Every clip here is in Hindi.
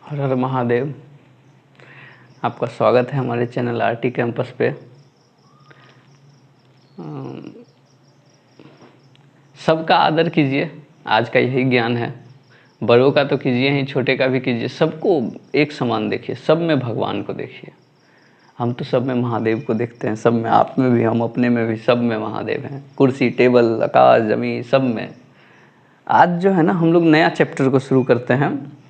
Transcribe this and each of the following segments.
हर हर महादेव। आपका स्वागत है हमारे चैनल आरटी कैंपस पे। सबका आदर कीजिए, आज का यही ज्ञान है। बड़ों का तो कीजिए ही, छोटे का भी कीजिए। सबको एक समान देखिए, सब में भगवान को देखिए। हम तो सब में महादेव को देखते हैं, सब में, आप में भी, हम अपने में भी, सब में महादेव हैं। कुर्सी, टेबल, आकाश, जमीन, सब में। आज जो है ना, हम लोग नया चैप्टर को शुरू करते हैं।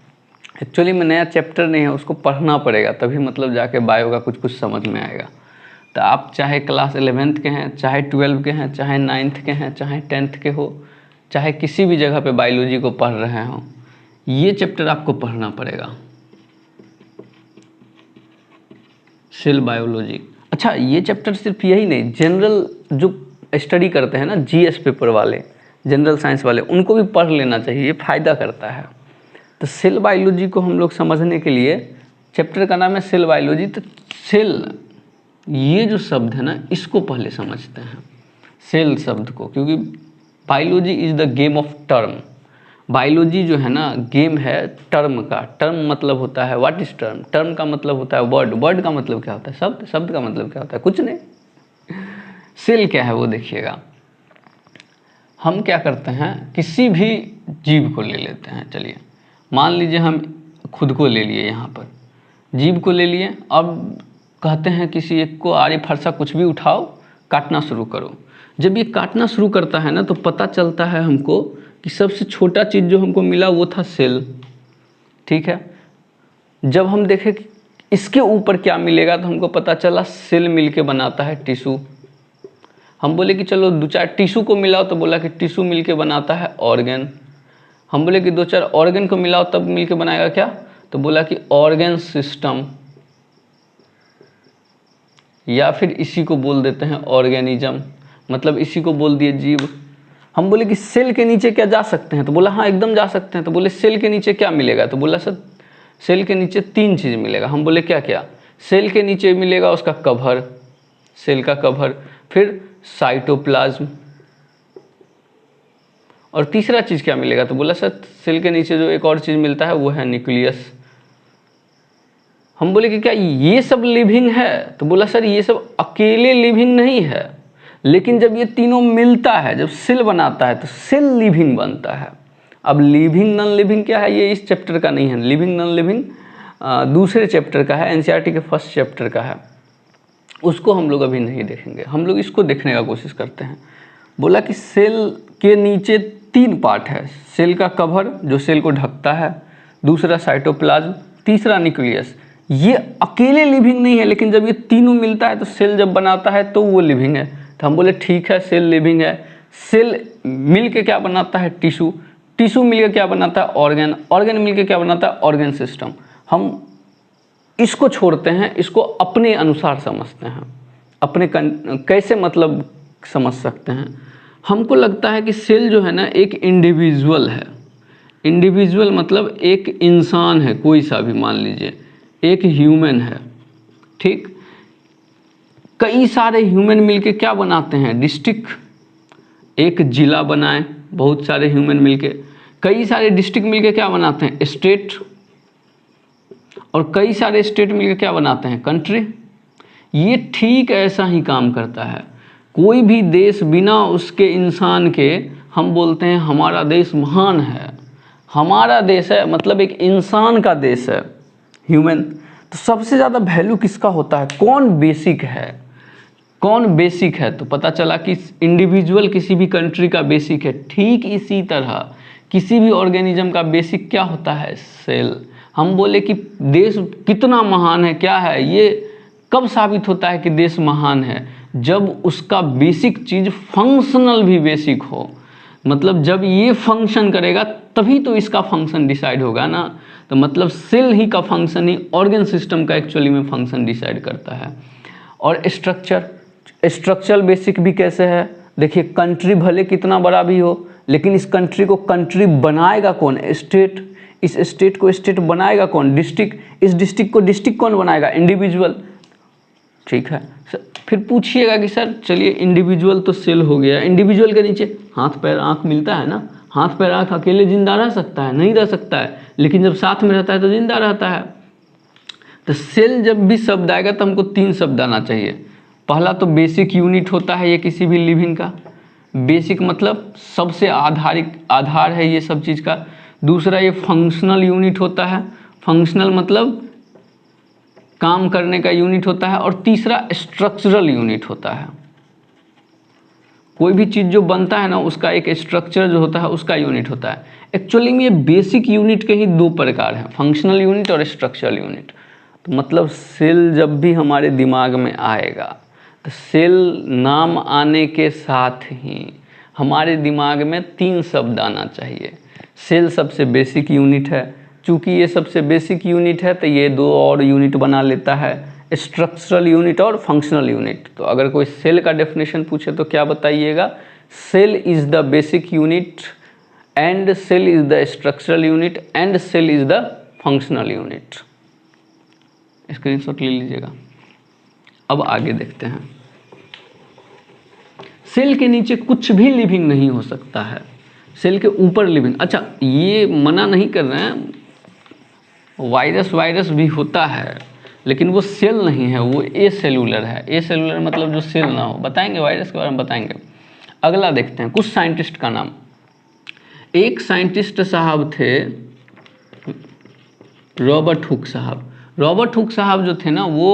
एक्चुअली में नया चैप्टर नहीं है, उसको पढ़ना पड़ेगा, तभी मतलब जाके बायो का कुछ समझ में आएगा। तो आप चाहे क्लास 11th के हैं, चाहे 12 के हैं, चाहे 9th के हैं, चाहे 10th के हो, चाहे किसी भी जगह पे बायोलॉजी को पढ़ रहे हो, ये चैप्टर आपको पढ़ना पड़ेगा, सेल बायोलॉजी। अच्छा, ये चैप्टर सिर्फ यही नहीं, जनरल जो स्टडी करते हैं ना, जीएस पेपर वाले, जनरल साइंस वाले, उनको भी पढ़ लेना चाहिए, ये फ़ायदा करता है। तो सेल बायोलॉजी को हम लोग समझने के लिए, चैप्टर का नाम है सेल बायोलॉजी। तो सेल, ये जो शब्द है ना, इसको पहले समझते हैं, सेल शब्द को, क्योंकि biology is the game of term. Biology जो है ना, गेम है टर्म का। टर्म मतलब होता है, व्हाट इज टर्म? टर्म का मतलब होता है वर्ड। वर्ड का मतलब क्या होता है? शब्द। शब्द का मतलब क्या होता है? कुछ नहीं। सेल क्या है वो देखिएगा। हम क्या करते हैं, किसी भी जीव को ले लेते हैं। चलिए मान लीजिए हम खुद को ले लिए, यहाँ पर जीव को ले लिए। अब कहते हैं किसी एक को, आड़े फरसा कुछ भी उठाओ, काटना शुरू करो। जब ये काटना शुरू करता है ना, तो पता चलता है हमको कि सबसे छोटा चीज़ जो हमको मिला वो था सेल। ठीक है। जब हम देखें कि इसके ऊपर क्या मिलेगा, तो हमको पता चला सेल मिलके बनाता है टिश्यू। हम बोले कि चलो 2-4 टिश्यू को मिलाओ, तो बोला कि टिश्यू मिलके बनाता है ऑर्गन। हम बोले कि 2-4 ऑर्गन को मिलाओ, तब मिलके बनाएगा क्या? तो बोला कि ऑर्गन सिस्टम, या फिर इसी को बोल देते हैं ऑर्गेनिज्म, मतलब इसी को बोल दिए जीव। हम बोले कि सेल के नीचे क्या जा सकते हैं? तो बोला हाँ एकदम जा सकते हैं। तो बोले सेल के नीचे क्या मिलेगा? तो बोला सर सेल के नीचे 3 चीज़ मिलेगा। हम बोले क्या क्या? सेल के नीचे मिलेगा उसका कवर, सेल का कवर, फिर साइटोप्लाज्म, और तीसरा चीज़ क्या मिलेगा? तो बोला सर सेल के नीचे जो एक और चीज़ मिलता है वो है न्यूक्लियस। हम बोले कि क्या ये सब लिविंग है? तो बोला सर ये सब अकेले लिविंग नहीं है, लेकिन जब ये तीनों मिलता है, जब सेल बनाता है, तो सेल लिविंग बनता है। अब लिविंग नॉन लिविंग क्या है, ये इस चैप्टर का नहीं है। लिविंग नॉन लिविंग दूसरे चैप्टर का है, एनसीईआरटी के फर्स्ट चैप्टर का है। उसको हम लोग अभी नहीं देखेंगे, हम लोग इसको देखने का कोशिश करते हैं। बोला कि सेल के नीचे 3 पार्ट है। सेल का कवर जो सेल को ढकता है, दूसरा साइटोप्लाज्म, तीसरा न्यूक्लियस। ये अकेले लिविंग नहीं है, लेकिन जब ये तीनों मिलता है तो सेल जब बनाता है तो वो लिविंग है। तो हम बोले ठीक है, सेल लिविंग है। सेल मिल के क्या बनाता है? टिश्यू। टिश्यू मिल के क्या बनाता है? ऑर्गन। ऑर्गन मिल के क्या बनाता है? Organ system. हम इसको छोड़ते हैं, इसको अपने अनुसार समझते हैं, अपने कैसे मतलब समझ सकते हैं। हमको लगता है कि सेल जो है ना, एक इंडिविजुअल है। इंडिविजुअल मतलब एक इंसान है, कोई सा भी, मान लीजिए एक ह्यूमन है। ठीक। कई सारे ह्यूमन मिलके क्या बनाते हैं? डिस्ट्रिक्ट। एक जिला बनाए, बहुत सारे ह्यूमन मिलके। कई सारे डिस्ट्रिक्ट मिलके क्या बनाते हैं? स्टेट। और कई सारे स्टेट मिलके क्या बनाते हैं? कंट्री। ये ठीक ऐसा ही काम करता है। कोई भी देश बिना उसके इंसान के, हम बोलते हैं हमारा देश महान है, हमारा देश है, मतलब एक इंसान का देश है, ह्यूमन। तो सबसे ज़्यादा वैल्यू किसका होता है? कौन बेसिक है? कौन बेसिक है? तो पता चला कि इंडिविजुअल किसी भी कंट्री का बेसिक है। ठीक इसी तरह किसी भी ऑर्गेनिज्म का बेसिक क्या होता है? सेल। हम बोले कि देश कितना महान है, क्या है, ये कब साबित होता है कि देश महान है? जब उसका बेसिक चीज़ फंक्शनल भी बेसिक हो। मतलब जब ये फंक्शन करेगा तभी तो इसका फंक्शन डिसाइड होगा ना। तो मतलब सेल ही का फंक्शन ही ऑर्गन सिस्टम का एक्चुअली में फंक्शन डिसाइड करता है। और स्ट्रक्चर, स्ट्रक्चरल बेसिक भी कैसे है? देखिए कंट्री भले कितना बड़ा भी हो, लेकिन इस कंट्री को कंट्री बनाएगा कौन? स्टेट। इस स्टेट को स्टेट बनाएगा कौन? डिस्ट्रिक्ट। इस डिस्ट्रिक्ट को डिस्ट्रिक्ट कौन बनाएगा? इंडिविजुअल। ठीक है। फिर पूछिएगा कि सर चलिए इंडिविजुअल तो सेल हो गया, इंडिविजुअल के नीचे हाथ पैर आँख मिलता है ना, हाथ पैर आँख अकेले जिंदा रह सकता है? नहीं रह सकता है, लेकिन जब साथ में रहता है तो जिंदा रहता है। तो सेल जब भी शब्द आएगा तो हमको 3 शब्द आना चाहिए। पहला तो बेसिक यूनिट होता है ये किसी भी लिविंग का, बेसिक मतलब सबसे आधार है ये सब चीज़ का। दूसरा ये फंक्शनल यूनिट होता है, फंक्शनल मतलब काम करने का यूनिट होता है। और तीसरा स्ट्रक्चरल यूनिट होता है, कोई भी चीज़ जो बनता है ना उसका एक स्ट्रक्चर जो होता है उसका यूनिट होता है। एक्चुअली में ये बेसिक यूनिट के ही 2 प्रकार हैं, फंक्शनल यूनिट और स्ट्रक्चरल यूनिट। तो मतलब सेल जब भी हमारे दिमाग में आएगा तो सेल नाम आने के साथ ही हमारे दिमाग में 3 शब्द आना चाहिए। सेल सबसे बेसिक यूनिट है, चूँकि ये सबसे बेसिक यूनिट है तो ये 2 और यूनिट बना लेता है, स्ट्रक्चरल यूनिट और फंक्शनल यूनिट। तो अगर कोई सेल का डेफिनेशन पूछे तो क्या बताइएगा? Cell is the basic unit and cell is the structural unit and cell is the functional unit. Screenshot ले लीजिएगा। अब आगे देखते हैं। सेल के नीचे कुछ भी लिविंग नहीं हो सकता है, सेल के ऊपर लिविंग। अच्छा, ये मना नहीं कर रहे हैं, वायरस भी होता है लेकिन वो सेल नहीं है, वो ए सेलुलर है। ए सेलुलर मतलब जो सेल ना हो। बताएंगे वायरस के बारे में बताएंगे। अगला देखते हैं कुछ साइंटिस्ट का नाम। एक साइंटिस्ट साहब थे रॉबर्ट हुक साहब। रॉबर्ट हुक साहब जो थे ना वो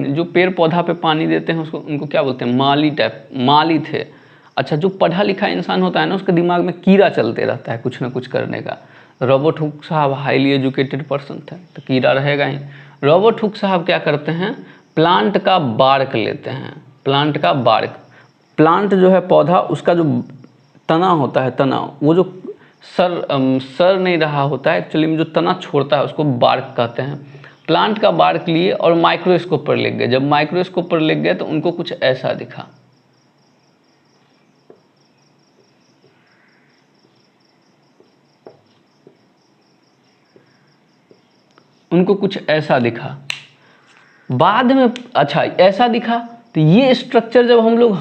जो पेड़ पौधा पे पानी देते हैं उसको उनको क्या बोलते हैं? माली थे। अच्छा, जो पढ़ा लिखा इंसान होता है ना उसके दिमाग में कीड़ा चलते रहता है कुछ ना कुछ करने का। रॉबर्ट हुक साहब हाईली एजुकेटेड पर्सन थे तो कीड़ा रहेगा ही। रॉबर्ट हुक साहब क्या करते हैं? प्लांट का बार्क लेते हैं, प्लांट का बार्क। प्लांट जो है पौधा, उसका जो तना होता है, तना, वो जो सर नहीं रहा होता है एक्चुअली में, जो तना छोड़ता है उसको बार्क कहते हैं। प्लांट का बार्क लिए और माइक्रोस्कोप पर लेग गए। जब माइक्रोस्कोप पर लेग गए तो उनको कुछ ऐसा दिखा। उनको कुछ ऐसा दिखा बाद में। अच्छा, ऐसा दिखा तो ये स्ट्रक्चर जब हम लोग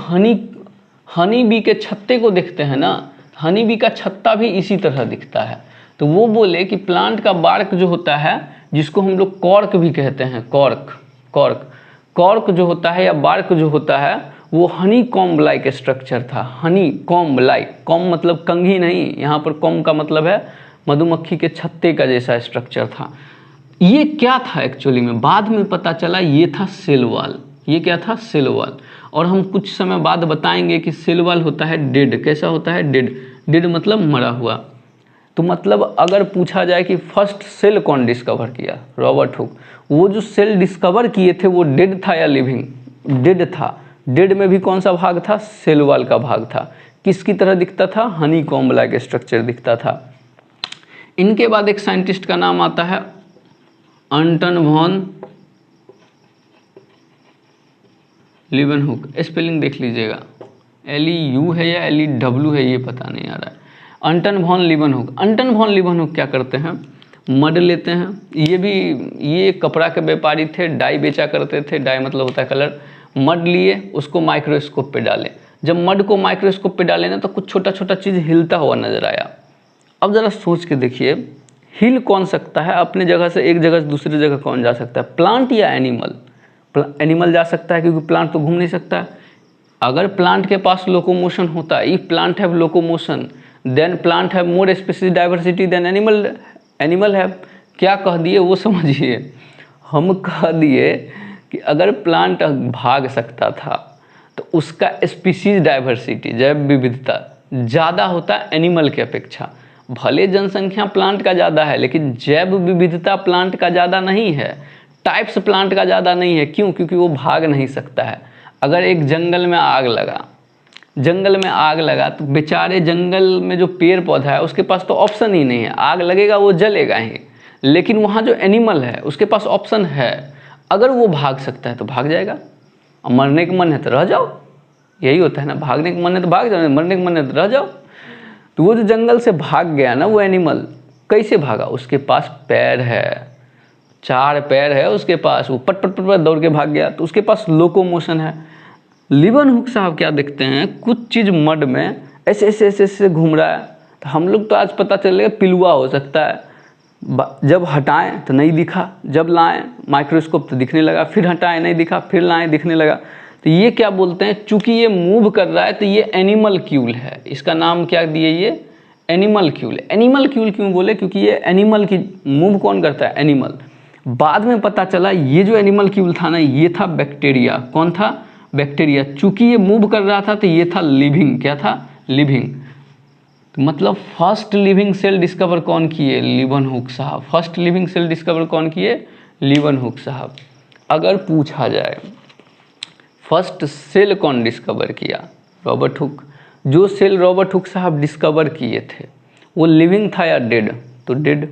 हनी बी के छत्ते को देखते हैं ना, हनी बी का छत्ता भी इसी तरह दिखता है। तो वो बोले कि प्लांट का बार्क जो होता है, जिसको हम लोग कॉर्क भी कहते हैं, कॉर्क जो होता है या बार्क जो होता है, वो हनी कॉम्ब लाइक स्ट्रक्चर था। हनी कॉम्ब लाइक, कॉम्ब मतलब कंघी नहीं, यहाँ पर कॉम्ब का मतलब है मधुमक्खी के छत्ते का जैसा स्ट्रक्चर था। ये क्या था एक्चुअली में? बाद में पता चला ये था सेल वॉल। ये क्या था? Cell wall. और हम कुछ समय बाद बताएंगे कि सेल वॉल होता है डेड। कैसा होता है? डेड। डेड मतलब मरा हुआ। तो मतलब अगर पूछा जाए कि फर्स्ट सेल कौन डिस्कवर किया? Robert Hooke. वो जो सेल डिस्कवर किए थे वो डेड था या लिविंग? डेड था। डेड में भी कौन सा भाग था? सेल वॉल का भाग था। किसकी तरह दिखता था? हनी कॉम्ब लाइक स्ट्रक्चर दिखता था। इनके बाद एक साइंटिस्ट का नाम आता है अंटन वॉन लीवनहुक। स्पेलिंग देख लीजिएगा, LEU है या LEW है ये पता नहीं आ रहा है। अंटन वॉन लीवनहुक। अंटन वॉन लीवनहुक क्या करते हैं? मड लेते हैं। ये कपड़ा के व्यापारी थे, डाई बेचा करते थे। डाई मतलब होता है कलर। मड लिए, उसको माइक्रोस्कोप पे डाले। जब मड को माइक्रोस्कोप पे डाले ना तो कुछ छोटा छोटा चीज़ हिलता हुआ नजर आया। अब ज़रा सोच के देखिए, हिल कौन सकता है? अपने जगह से एक जगह से दूसरी जगह कौन जा सकता है? प्लांट या एनिमल? एनिमल जा सकता है क्योंकि प्लांट तो घूम नहीं सकता है। अगर प्लांट के पास लोकोमोशन होता है, if plant have locomotion then plant have more species diversity than animal have. क्या कह दिए वो समझिए। हम कह दिए कि अगर प्लांट भाग सकता था तो उसका स्पीसीज डाइवर्सिटी, जैव विविधता ज़्यादा होता है एनिमल के अपेक्षा। भले जनसंख्या प्लांट का ज़्यादा है लेकिन जैव विविधता प्लांट का ज़्यादा नहीं है, टाइप्स प्लांट का ज़्यादा नहीं है। क्यों? क्योंकि वो भाग नहीं सकता है। अगर एक जंगल में आग लगा तो बेचारे जंगल में जो पेड़ पौधा है उसके पास तो ऑप्शन ही नहीं है, आग लगेगा वो जलेगा ही। लेकिन वहाँ जो एनिमल है उसके पास ऑप्शन है, अगर वो भाग सकता है तो भाग जाएगा। और मरने का मन है तो रह जाओ, यही होता है ना। भागने का मन है तो भाग जाओ, मरने का मन है तो रह जाओ। तो वो जो जंगल से भाग गया ना वो एनिमल, कैसे भागा? उसके पास पैर है, 4 पैर है उसके पास, वो पट पट पट दौड़ के भाग गया, तो उसके पास लोकोमोशन है। लीवनहुक साहब क्या देखते हैं? कुछ चीज़ मड में ऐसे घूम रहा है, तो हम लोग तो आज पता चलेगा पिलुआ हो सकता है, जब हटाएं तो नहीं दिखा, जब लाएं माइक्रोस्कोप तो दिखने लगा, फिर हटाएं नहीं दिखा, फिर लाएं दिखने लगा। तो ये क्या बोलते हैं, चूंकि ये मूव कर रहा है तो ये एनिमलक्यूल है। इसका नाम क्या दिए, ये एनिमलक्यूल। एनिमलक्यूल क्यों बोले, क्योंकि ये एनिमल की मूव कौन करता है, एनिमल। बाद में पता चला ये जो एनिमलक्यूल था ना, ये था बैक्टीरिया। कौन था, बैक्टीरिया। चूंकि ये मूव कर रहा था तो ये था लिविंग। क्या था, लिविंग। तो मतलब फर्स्ट लिविंग सेल डिस्कवर कौन किए, लीवनहुक साहब। फर्स्ट लिविंग सेल डिस्कवर कौन किए, लीवनहुक साहब। अगर पूछा जाए फर्स्ट सेल कौन डिस्कवर किया, रॉबर्ट हुक। जो सेल रॉबर्ट हुक साहब डिस्कवर किए थे वो लिविंग था या डेड, तो डेड,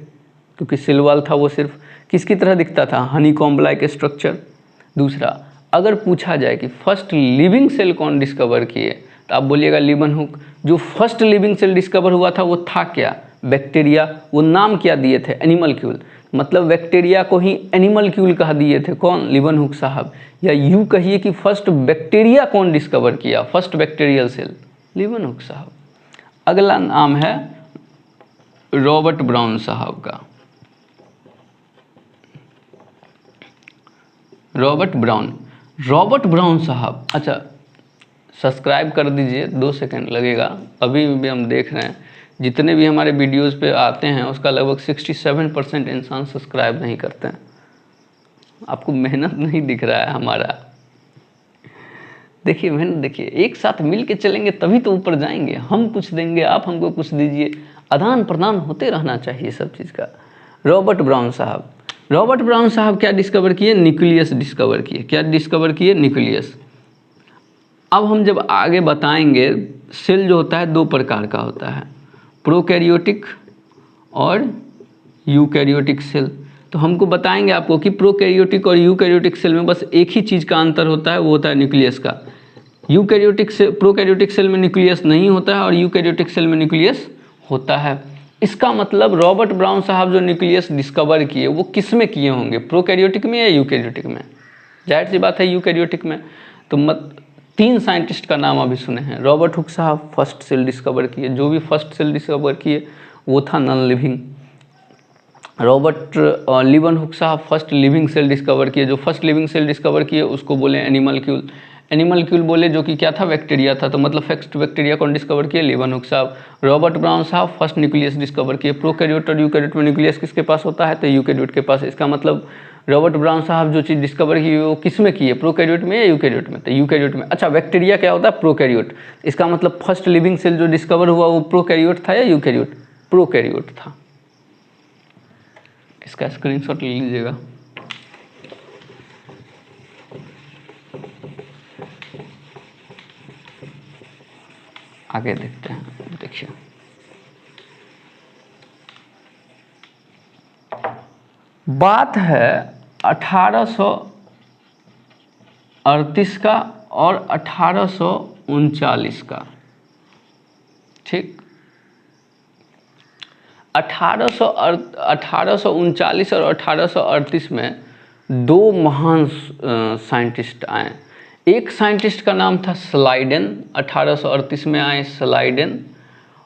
क्योंकि सेल वाल था वो सिर्फ किसकी तरह दिखता था, हनीकॉम्ब लाइक स्ट्रक्चर। दूसरा, अगर पूछा जाए कि फर्स्ट लिविंग सेल कौन डिस्कवर किए, तो आप बोलिएगा लीवनहुक। जो फर्स्ट लिविंग सेल डिस्कवर हुआ था वो था क्या, बैक्टीरिया। वो नाम क्या दिए थे, एनिमलक्यूल। मतलब बैक्टीरिया को ही एनिमलक्यूल कह दिए थे, कौन, लीवनहुक साहब। या यूँ कहिए कि फर्स्ट बैक्टीरिया कौन डिस्कवर किया, फर्स्ट बैक्टीरियल सेल, लीवनहुक साहब। अगला नाम है रॉबर्ट ब्राउन साहब का। रॉबर्ट ब्राउन साहब। अच्छा, सब्सक्राइब कर दीजिए, 2 सेकंड लगेगा। अभी भी हम देख रहे हैं जितने भी हमारे वीडियोस पे आते हैं उसका लगभग 67% इंसान सब्सक्राइब नहीं करते हैं। आपको मेहनत नहीं दिख रहा है हमारा। देखिए मेहनत, देखिए एक साथ मिल के चलेंगे तभी तो ऊपर जाएंगे। हम कुछ देंगे, आप हमको कुछ दीजिए, आदान प्रदान होते रहना चाहिए सब चीज़ का। रॉबर्ट ब्राउन साहब क्या डिस्कवर किए, न्यूक्लियस डिस्कवर किए। क्या डिस्कवर किए, न्यूक्लियस। अब हम जब आगे बताएंगे, सेल जो होता है 2 प्रकार का होता है, प्रोकैरियोटिक और यूकैरियोटिक सेल। तो हमको बताएंगे आपको कि प्रोकैरियोटिक और यूकैरियोटिक सेल में बस एक ही चीज़ का अंतर होता है, वो होता है न्यूक्लियस का। प्रोकैरियोटिक सेल में न्यूक्लियस नहीं होता है और यूकैरियोटिक सेल में न्यूक्लियस होता है। इसका मतलब रॉबर्ट ब्राउन साहब जो न्यूक्लियस डिस्कवर किए वो किस में किए होंगे, प्रोकैरियोटिक में या यूकैरियोटिक में। जाहिर सी बात है यूकैरियोटिक में। तो 3 साइंटिस्ट का नाम अभी सुने हैं। रॉबर्ट हुक साहब फर्स्ट सेल डिस्कवर किए, जो भी फर्स्ट सेल डिस्कवर किए वो था नॉन लिविंग। रॉबर्ट लीवनहुक साहब फर्स्ट लिविंग सेल डिस्कवर किए, जो फर्स्ट लिविंग सेल डिस्कवर किए उसको बोले एनिमलक्यूल बोले, जो कि क्या था, बैक्टीरिया था। तो मतलब फर्स्ट बैक्टीरिया कौन डिस्कवर किए, लीवनहुक साहब। रॉबर्ट ब्राउन साहब फर्स्ट न्यूक्लियस डिस्कवर किए। प्रोकैरियोट और यूकैरियोट में न्यूक्लियस किसके पास होता है, तो यूकैरियोट के पास। इसका मतलब रॉबर्ट ब्राउन साहब जो चीज़ डिस्कवर की वो किस में किए, प्रोकैरियोट में या यूकैरियोट में, तो यूकैरियोट में। अच्छा, बैक्टीरिया क्या होता है, प्रोकैरियोट। इसका मतलब फर्स्ट लिविंग सेल जो डिस्कवर हुआ वो प्रोकैरियोट था या यूकैरियोट, प्रोकैरियोट था। इसका स्क्रीनशॉट ले लीजिएगा। आगे देखते हैं, देखिए बात है 1838 का और 1839 का, ठीक। 1839 और 1838 में 2 महान साइंटिस्ट आए। एक साइंटिस्ट का नाम था स्लाइडेन, 1838 में आए स्लाइडेन,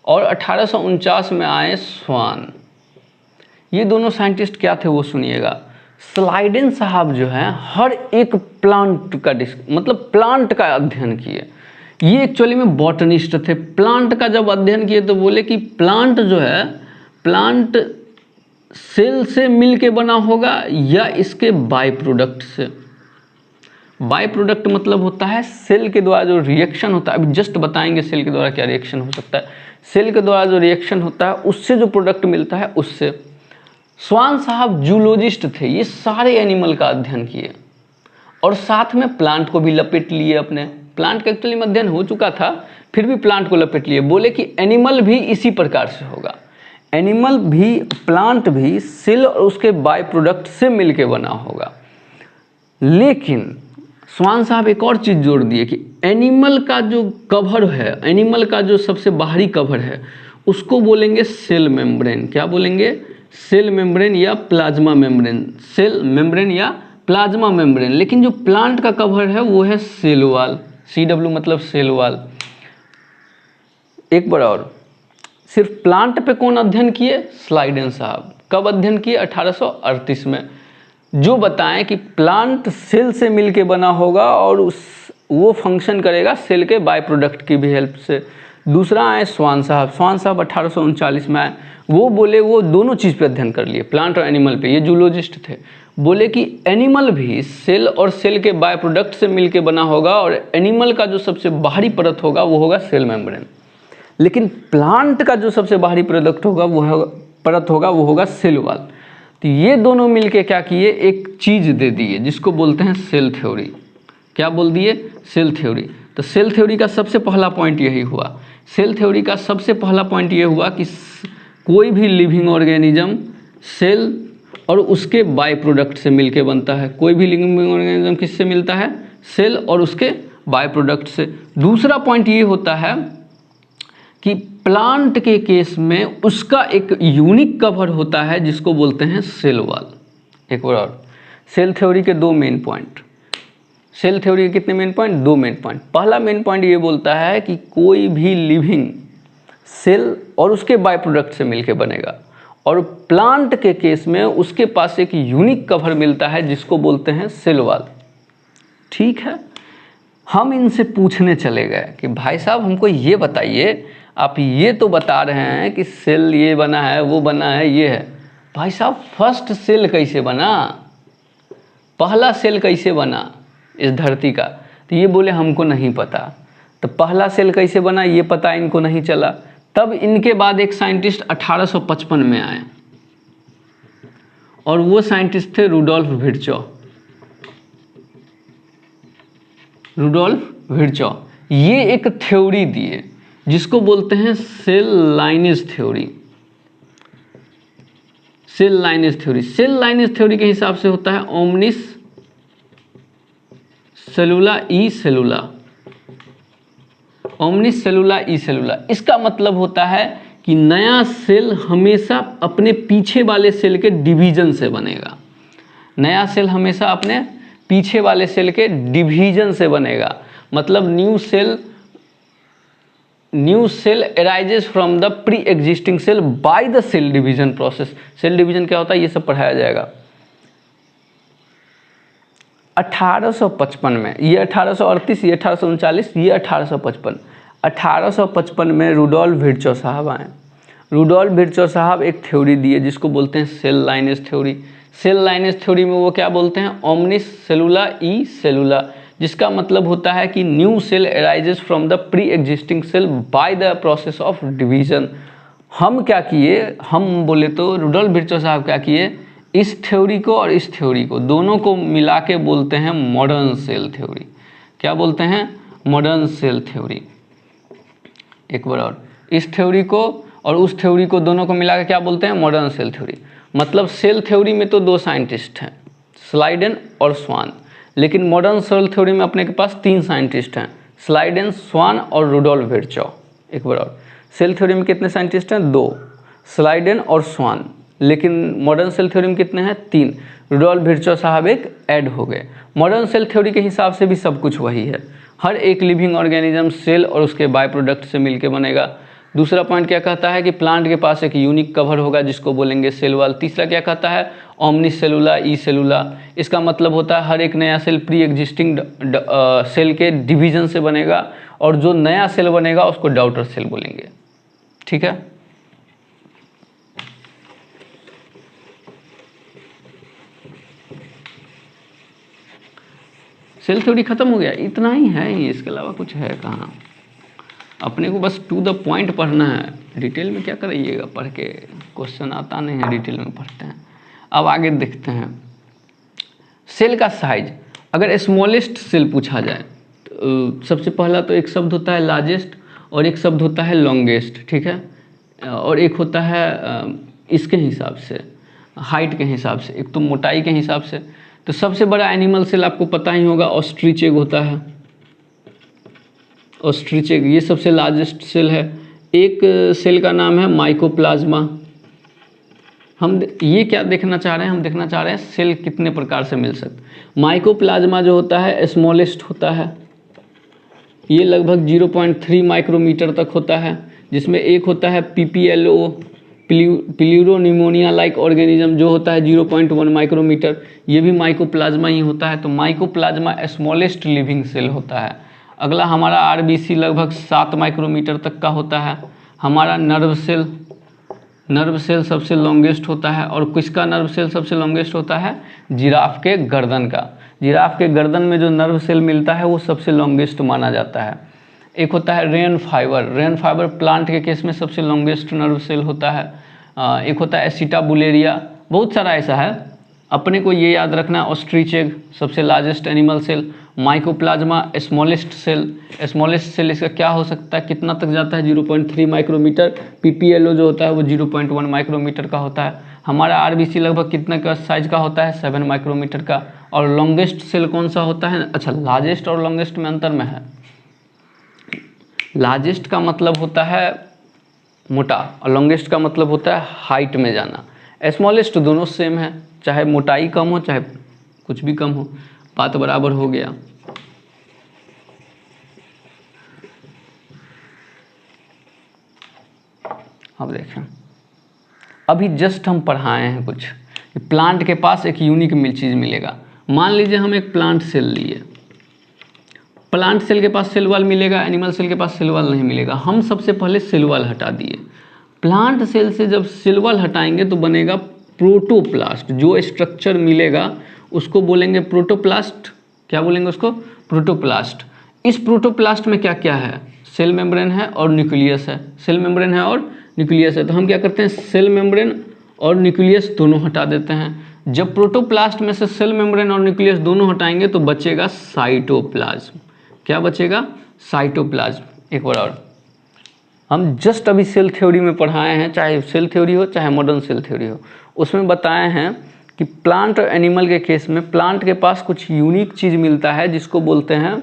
और 1849 में आए स्वान। ये दोनों साइंटिस्ट क्या थे वो सुनिएगा। स्लाइडेन साहब जो हैं हर एक प्लांट का मतलब प्लांट का अध्ययन किए। ये एक्चुअली में बॉटनिस्ट थे। प्लांट का जब अध्ययन किए तो बोले कि प्लांट जो है, प्लांट सेल से मिल के बना होगा या इसके बाय प्रोडक्ट से। बाय प्रोडक्ट मतलब होता है सेल के द्वारा जो रिएक्शन होता है, अभी जस्ट बताएंगे सेल के द्वारा क्या रिएक्शन हो सकता है। सेल के द्वारा जो रिएक्शन होता है उससे जो प्रोडक्ट मिलता है उससे। स्वान साहब जूलॉजिस्ट थे, ये सारे एनिमल का अध्ययन किए और साथ में प्लांट को भी लपेट लिए अपने। प्लांट का एक्चुअली में अध्ययन हो चुका था, फिर भी प्लांट को लपेट लिए। बोले कि एनिमल भी इसी प्रकार से होगा, एनिमल भी, प्लांट भी सेल और उसके बाय प्रोडक्ट से मिलके बना होगा। लेकिन स्वान साहब एक और चीज़ जोड़ दिए कि एनिमल का जो कवर है, एनिमल का जो सबसे बाहरी कवर है उसको बोलेंगे सेल मेम्ब्रेन। क्या बोलेंगे, सेल मेम्ब्रेन या प्लाज्मा मेम्ब्रेन। सेल मेम्ब्रेन या प्लाज्मा मेम्ब्रेन। लेकिन जो प्लांट का कवर है वो है सेल वॉल। CW मतलब सेल वॉल। एक बार और, सिर्फ प्लांट पे कौन अध्ययन किए? स्लाइडेन साहब। कब अध्ययन किए? 1838 में। जो बताएं कि प्लांट सेल से मिलके बना होगा और वो फंक्शन करेगा सेल के बाय प्रोडक्ट की भी हेल्प से। दूसरा आए स्वान साहब। स्वान साहब 1839 में आए। वो बोले, वो दोनों चीज़ पे अध्ययन कर लिए, प्लांट और एनिमल पे। ये जूलॉजिस्ट थे। बोले कि एनिमल भी सेल और सेल के बाय प्रोडक्ट से मिलके बना होगा और एनिमल का जो सबसे बाहरी परत होगा वो होगा सेल मेम्ब्रेन, लेकिन प्लांट का जो सबसे बाहरी प्रोडक्ट होगा वो परत होगा वो होगा सेल वॉल। तो ये दोनों मिलके क्या किए? एक चीज़ दे दिए जिसको बोलते हैं सेल थ्योरी। क्या बोल दिए? Cell theory. तो सेल थ्योरी का सबसे पहला पॉइंट यही हुआ। सेल थ्योरी का सबसे पहला पॉइंट ये हुआ कि कोई भी लिविंग ऑर्गेनिज्म सेल और उसके बाय प्रोडक्ट से मिलके बनता है। कोई भी लिविंग ऑर्गेनिज्म किससे मिलता है? सेल और उसके बाय प्रोडक्ट से। दूसरा पॉइंट ये होता है कि प्लांट के केस में उसका एक यूनिक कवर होता है जिसको बोलते हैं सेल वॉल। एक बार और, सेल थ्योरी के दो मेन पॉइंट। सेल थ्योरी के कितने मेन पॉइंट? दो मेन पॉइंट। पहला मेन पॉइंट ये बोलता है कि कोई भी लिविंग सेल और उसके बाय प्रोडक्ट से मिलके बनेगा, और प्लांट के केस में उसके पास एक यूनिक कवर मिलता है जिसको बोलते हैं सेल वॉल। ठीक है, हम इनसे पूछने चले गए कि भाई साहब हमको ये बताइए, आप ये तो बता रहे हैं कि सेल ये बना है, वो बना है, ये है, भाई साहब फर्स्ट सेल कैसे बना? पहला सेल कैसे बना इस धरती का? तो ये बोले हमको नहीं पता। तो पहला सेल कैसे बना ये पता इनको नहीं चला। तब इनके बाद एक साइंटिस्ट 1855 में आए और वो साइंटिस्ट थे रुडोल्फ विर्चॉ। रुडोल्फ विर्चॉ ये एक थ्योरी दिए जिसको बोलते हैं cell lineage theory. Cell lineage theory. Cell lineage theory के हिसाब से होता है ओमनिस सेलुला ई सेलुला। ओमनिस सेलुला ई सेलुला, इसका मतलब होता है कि नया सेल हमेशा अपने पीछे वाले सेल के डिवीजन से बनेगा। नया सेल हमेशा अपने पीछे वाले सेल के डिवीजन से बनेगा। मतलब new cell arises from the pre existing cell by the cell division process. Cell division क्या होता है ये सब पढ़ाया जाएगा। 1855 में, ये 1838, ये 1839, ये 1855। 1855 में रुडोल्फ विर्चॉ साहब आए। रुडोल्फ विर्चॉ साहब एक थ्योरी दिए जिसको बोलते हैं cell lineage theory. Cell lineage theory में वो क्या बोलते हैं? ओमनिस सेलुला ई सेलुला, जिसका मतलब होता है कि new cell arises from the pre existing cell by the process of division. हम क्या किए? हम बोले तो रुडोल्फ विर्चॉ साहब क्या किए? इस थ्योरी को और इस थ्योरी को दोनों को मिला के बोलते हैं मॉडर्न सेल थ्योरी। क्या बोलते हैं? Modern cell theory. एक बार और, इस थ्योरी को और उस थ्योरी को दोनों को मिला के क्या बोलते हैं? Modern cell theory. मतलब सेल थ्योरी में तो दो साइंटिस्ट हैं, स्लाइडेन और स्वान, लेकिन मॉडर्न सेल थ्योरी में अपने के पास तीन साइंटिस्ट हैं, स्लाइडेन, स्वान और रुडोल्फ विर्चॉ। एक बार और, सेल थ्योरी में कितने साइंटिस्ट हैं? दो, स्लाइडेन और स्वान, लेकिन मॉडर्न सेल थ्योरी में कितने हैं? तीन। रुडोल्फ विर्चॉ साहब एक ऐड हो गए। मॉडर्न सेल थ्योरी के हिसाब से भी सब कुछ वही है। हर एक लिविंग ऑर्गेनिज्म सेल और उसके बाय प्रोडक्ट से मिलके बनेगा। दूसरा पॉइंट क्या कहता है कि प्लांट के पास एक यूनिक कवर होगा जिसको बोलेंगे सेल वॉल। तीसरा क्या कहता है? ओमनिस सेलुला ई सेलुला, इसका मतलब होता है हर एक नया सेल प्री एग्जिस्टिंग सेल के डिवीजन से बनेगा और जो नया सेल बनेगा उसको डॉटर सेल बोलेंगे। ठीक है, सेल थ्योरी खत्म हो गया। इतना ही है, इसके अलावा कुछ है कहाँ? अपने को बस टू द पॉइंट पढ़ना है। डिटेल में क्या करिएगा पढ़ के, क्वेश्चन आता नहीं है, डिटेल में पढ़ते हैं। अब आगे देखते हैं सेल का साइज। अगर स्मॉलेस्ट सेल पूछा जाए तो सबसे पहला तो एक शब्द होता है लार्जेस्ट और एक शब्द होता है लॉन्गेस्ट। ठीक है, और एक होता है इसके हिसाब से, हाइट के हिसाब से, एक तो मोटाई के हिसाब से। तो सबसे बड़ा एनिमल सेल आपको पता ही होगा, ऑस्ट्रिच एग होता है। ऑस्ट्रिच एग ये सबसे लार्जेस्ट सेल है। एक सेल का नाम है माइकोप्लाज्मा। हम ये क्या देखना चाह रहे हैं? हम देखना चाह रहे हैं सेल कितने प्रकार से मिल सकते। माइकोप्लाज्मा जो होता है स्मॉलेस्ट होता है, ये लगभग 0.3 माइक्रोमीटर तक होता है। जिसमें एक होता है PPLO, प्लूरोनिमोनिया लाइक ऑर्गेनिज्म, जो होता है 0.1 माइक्रोमीटर, ये भी माइकोप्लाज्मा ही होता है। तो माइकोप्लाज्मा स्मॉलेस्ट लिविंग सेल होता है। अगला हमारा RBC लगभग 7 माइक्रोमीटर तक का होता है। हमारा नर्व सेल सबसे लॉन्गेस्ट होता है। और किसका नर्व सेल सबसे लॉन्गेस्ट होता है? जिराफ के गर्दन का। जिराफ के गर्दन में जो नर्व सेल मिलता है वो सबसे लॉन्गेस्ट माना जाता है। एक होता है रेन फाइबर प्लांट के केस में सबसे लॉन्गेस्ट नर्व सेल होता है। एक होता है एसिटाबुलेरिया, बहुत सारा ऐसा है, अपने को ये याद रखना। ऑस्ट्रिच एग सबसे largest animal cell. Mycoplasma smallest cell इसका क्या हो सकता है, कितना तक जाता है? 0.3 माइक्रोमीटर। PPLO जो होता है वो 0.1 माइक्रोमीटर का होता है। हमारा RBC लगभग कितना का साइज का होता है? 7 माइक्रोमीटर का। और लॉन्गेस्ट सेल कौन सा होता है? अच्छा, लार्जेस्ट और लॉन्गेस्ट में अंतर में है। लार्जेस्ट का मतलब होता है मोटा और लॉन्गेस्ट का मतलब होता है हाइट में जाना। स्मॉलेस्ट दोनों सेम है, चाहे मोटाई कम हो चाहे कुछ भी कम हो, बात बराबर हो गया। अब देखें, अभी जस्ट हम पढ़ाए हैं कुछ, प्लांट के पास एक यूनिक चीज़ मिलेगा। मान लीजिए हम एक प्लांट सेल लिए, प्लांट सेल के पास सेल वॉल मिलेगा, एनिमल सेल के पास सेल वॉल नहीं मिलेगा। हम सबसे पहले सेल वॉल हटा दिए। प्लांट सेल से जब सेल वॉल हटाएंगे तो बनेगा प्रोटोप्लास्ट। जो स्ट्रक्चर मिलेगा उसको बोलेंगे प्रोटोप्लास्ट। क्या बोलेंगे उसको? प्रोटोप्लास्ट। इस प्रोटोप्लास्ट में क्या क्या है? सेल मेम्ब्रेन है और न्यूक्लियस है। सेल मेम्ब्रेन है और न्यूक्लियस है। तो हम क्या करते हैं, सेल मेम्ब्रेन और न्यूक्लियस दोनों हटा देते हैं। जब प्रोटोप्लास्ट में से सेल मेम्ब्रेन और न्यूक्लियस दोनों हटाएंगे तो बचेगा साइटोप्लाज्म। क्या बचेगा? साइटोप्लाज्म। एक बार और, हम जस्ट अभी सेल थ्योरी में पढ़ाए हैं, चाहे सेल थ्योरी हो चाहे मॉडर्न सेल थ्योरी हो, उसमें बताए हैं कि प्लांट और एनिमल के केस में प्लांट के पास कुछ यूनिक चीज़ मिलता है जिसको बोलते हैं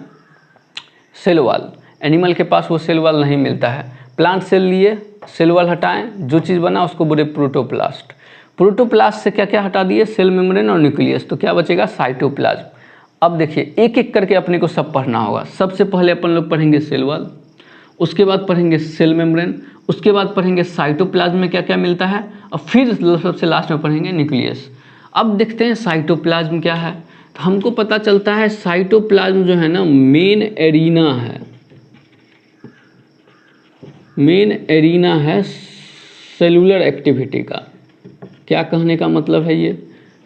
सेल वॉल। एनिमल के पास वो सेल वॉल नहीं मिलता है। प्लांट सेल लिए, सेल वॉल हटाएं, जो चीज़ बना उसको बोले प्रोटोप्लास्ट। प्रोटोप्लास्ट से क्या क्या हटा दिए? सेल मेम्ब्रेन और न्यूक्लियस। तो क्या बचेगा? साइटोप्लाज्म। अब देखिए, एक एक करके अपने को सब पढ़ना होगा। सबसे पहले अपन लोग पढ़ेंगे सेल वॉल, उसके बाद पढ़ेंगे सेल मेम्ब्रेन, उसके बाद पढ़ेंगे साइटोप्लाज्म में क्या क्या मिलता है, और फिर सबसे लास्ट में पढ़ेंगे न्यूक्लियस। अब देखते हैं साइटोप्लाज्म क्या है। तो हमको पता चलता है साइटोप्लाज्म जो है ना, मेन एरिना है सेलुलर एक्टिविटी का। क्या कहने का मतलब है ये?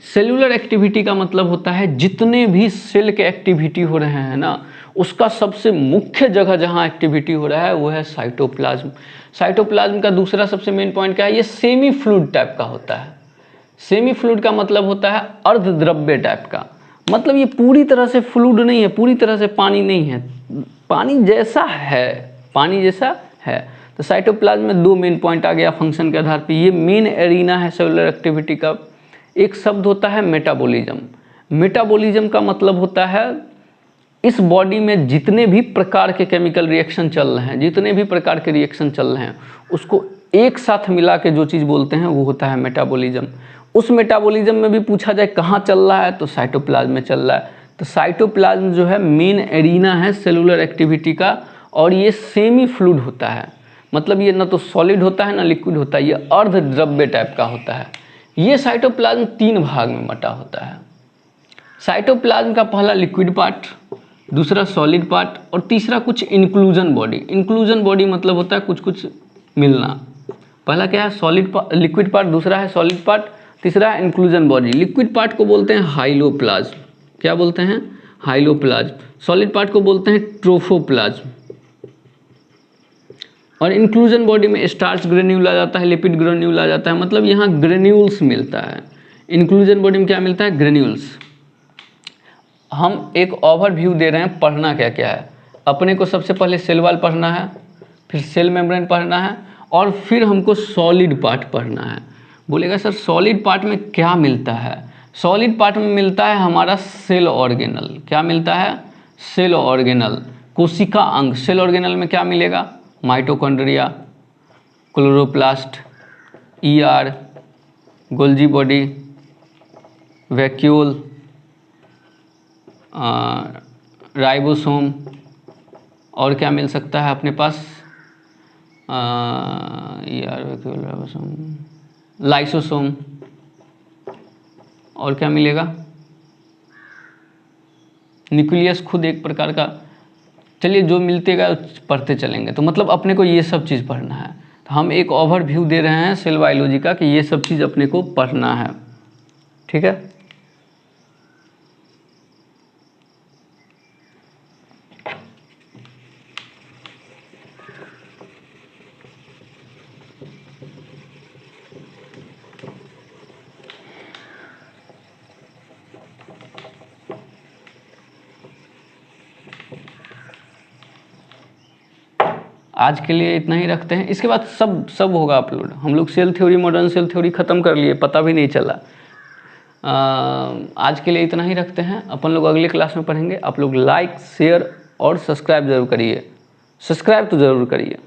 सेलुलर एक्टिविटी का मतलब होता है जितने भी सेल के एक्टिविटी हो रहे हैं ना, उसका सबसे मुख्य जगह जहाँ एक्टिविटी हो रहा है वो है साइटोप्लाज्म। साइटोप्लाज्म का दूसरा सबसे मेन पॉइंट क्या है? ये सेमी फ्लूइड टाइप का होता है। सेमी फ्लूइड का मतलब होता है अर्धद्रव्य टाइप का। मतलब ये पूरी तरह से फ्लूइड नहीं है, पूरी तरह से पानी नहीं है, पानी जैसा है। तो साइटोप्लाज्म में दो मेन पॉइंट आ गया फंक्शन के आधार पे। ये मेन एरिना है सेलुलर एक्टिविटी का। एक शब्द होता है मेटाबॉलिज्म। मेटाबॉलिज्म का मतलब होता है इस बॉडी में जितने भी प्रकार के केमिकल रिएक्शन चल रहे हैं, जितने भी प्रकार के रिएक्शन चल रहे हैं, उसको एक साथ मिला के जो चीज़ बोलते हैं वो होता है मेटाबॉलिज्म। उस मेटाबॉलिज्म में भी पूछा जाए कहाँ चल रहा है, तो साइटोप्लाज्म में चल रहा है। तो साइटोप्लाज्म जो है मेन एरिना है सेलुलर एक्टिविटी का, और ये सेमी फ्लूइड होता है। मतलब ये ना तो सॉलिड होता है ना लिक्विड होता है, ये अर्धद्रव्य टाइप का होता है। ये साइटोप्लाज्म 3 भाग में बटा होता है। साइटोप्लाज्म का पहला लिक्विड पार्ट, दूसरा सॉलिड पार्ट, और तीसरा कुछ इंक्लूजन बॉडी। इंक्लूजन बॉडी मतलब होता है कुछ कुछ मिलना। पहला क्या है? लिक्विड पार्ट, दूसरा है सॉलिड पार्ट, तीसरा है इंक्लूजन बॉडी। लिक्विड पार्ट को बोलते हैं हाइलोप्लाज्म। क्या बोलते हैं? हाइलोप्लाज्म। सॉलिड पार्ट को बोलते हैं ट्रोफोप्लाज्म। और इंक्लूजन बॉडी में स्टार्च ग्रेन्यूल आ जाता है, लिपिड ग्रेन्यूल आ जाता है, मतलब यहाँ ग्रेन्यूल्स मिलता है। इंक्लूजन बॉडी में क्या मिलता है? ग्रेन्यूल्स। हम एक ओवरव्यू दे रहे हैं, पढ़ना क्या क्या है। अपने को सबसे पहले सेल वॉल पढ़ना है, फिर सेल मेम्ब्रेन पढ़ना है, और फिर हमको सॉलिड पार्ट पढ़ना है। बोलेगा सर सॉलिड पार्ट में क्या मिलता है? सॉलिड पार्ट में मिलता है हमारा सेल ऑर्गेनल। क्या मिलता है? सेल ऑर्गेनल, कोशिका अंग। सेल ऑर्गेनल में क्या मिलेगा? Mitochondria, chloroplast, ER, Golgi body, vacuole, ribosome, और क्या मिल सकता है अपने पास? लाइसोसोम, और क्या मिलेगा, न्यूक्लियस खुद एक प्रकार का। चलिए जो मिलतेगा पढ़ते चलेंगे। तो मतलब अपने को ये सब चीज़ पढ़ना है। तो हम एक ओवरव्यू दे रहे हैं सेल बायोलॉजी का कि ये सब चीज़ अपने को पढ़ना है, ठीक है। आज के लिए इतना ही रखते हैं, इसके बाद सब होगा अपलोड। हम लोग cell theory, modern cell theory ख़त्म कर लिए, पता भी नहीं चला। आज के लिए इतना ही रखते हैं, अपन लोग अगले क्लास में पढ़ेंगे। आप लोग लाइक, शेयर और सब्सक्राइब ज़रूर करिए, सब्सक्राइब तो ज़रूर करिए।